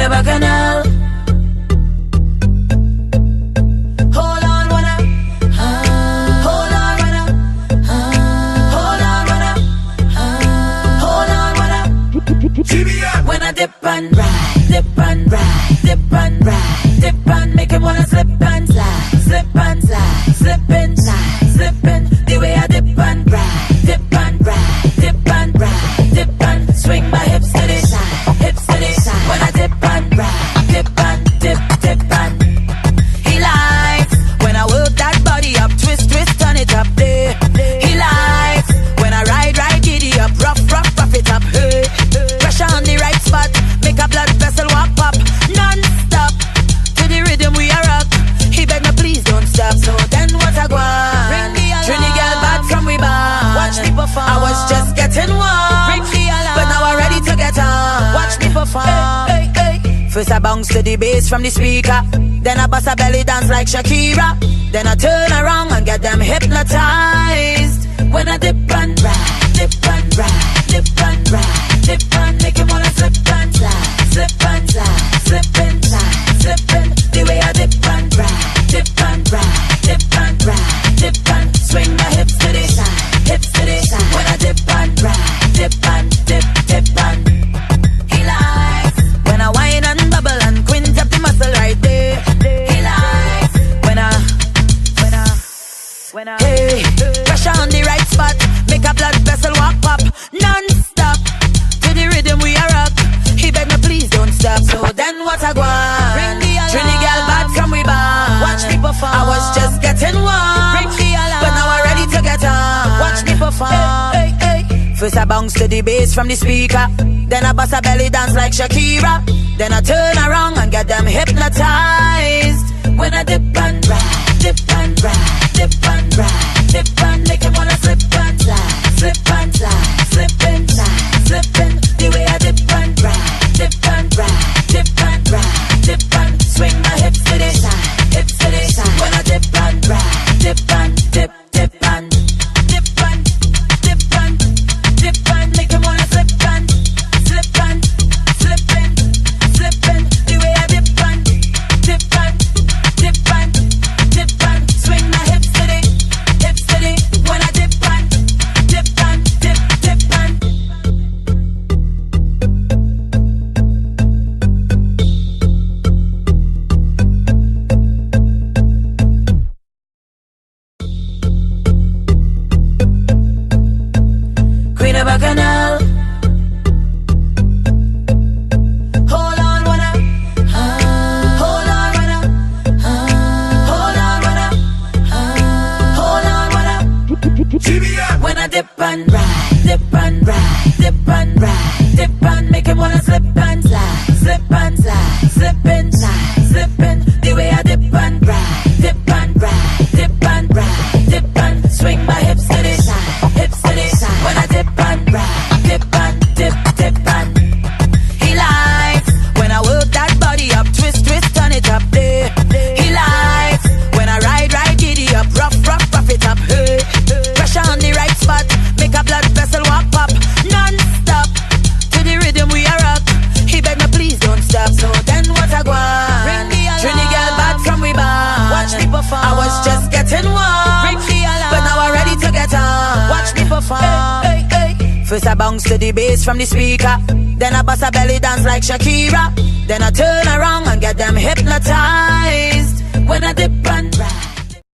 of Bacchanal. Hold on, wanna. Hold on, wanna. Hold on, wanna. Hold on, wanna. When I dip and ride, dip and ride, dip and ride, dip and make him wanna slip and slide, slip and slide, slip and slide, slip and the way I dip and ride, dip and ride, dip and ride, dip and swing my hips to the side, hips to the side. When I dip and ride, dip and dip, dip and he likes when I work that body up, twist, twist, turn it up there. He likes when I ride, ride, giddy up, rough, rough, rough it up. Hey, pressure on the right spot, make a blood vessel walk up, non-stop to the rhythm we are rock. He beg me please don't stop. So then what I go on? Trini girl bad from we band. Watch me perform. I was just getting warm, but now I'm ready to get on. Watch me perform. Hey, hey, hey. First I bounce to the bass from the speaker, then I bust a belly dance like Shakira, then I turn around and get them hypnotized. When I dip and ride, dip and ride, dip and ride, dip and make him wanna slip and slide, slip and slide, slip and slide, slip and the way I dip and ride, dip and ride, dip and ride, dip and swing my hips to the side, hips to the side. When I dip and ride, dip and dip, dip and he likes when I whine and bubble and quint up the muscle right there. He likes when I hey, pressure on the right spot, make a blood vessel walk up, non-stop to the rhythm we are rock. He beg me please don't stop. So then what I go on? Trini girl bad from we band. Watch me perform. I was just getting warm, but now I'm ready to get on. Watch me perform. Hey, hey, hey. First I bounce to the bass from the speaker, then I bust a belly dance like Shakira, then I turn around and get them hypnotized. When I dip and ride, dip and ride, dip and ride, dip and make him wanna slip and slide, slip and slide, slip and slide, slip and the way I dip and ride, dip and ride, dip and ride, dip and swing my hips to the side, hips to the side. When I dip and ride, dip and dip, dip and dip and dip and dip and make him wanna slip and slip and slip and slip and the way I dip and dip and dip and dip and swing my hips to the when I dip and dip and dip, dip and Queen of Bacchanal. Hold on, wanna. Hold on, wanna. Hold on, wanna. Hold on, wanna. When I dip and ride, dip and ride, dip and ride, dip and make him wanna slip and slide, slip and slide, slip and slide, slip and the way I dip and ride, dip and ride, dip and ride, dip and swing my hips to the side, hips to the side. When I dip and ride, dip and dip, dip and he likes when I work that body up, twist, twist, turn it up there. He likes when I ride, ride, giddy up, rough, rough, rough it up. Hey, pressure on the right spot, make a blood vessel walk up, non-stop to the rhythm we are rock. He beg me please don't stop. So then what I go on? Trini girl bad from we band. Watch me perform. I was just getting warm, but now I'm ready to get on. Watch me perform. Hey, hey, hey. First I bounce to the bass from the speaker, then I bust a belly dance like Shakira, then I turn around and get them hypnotized.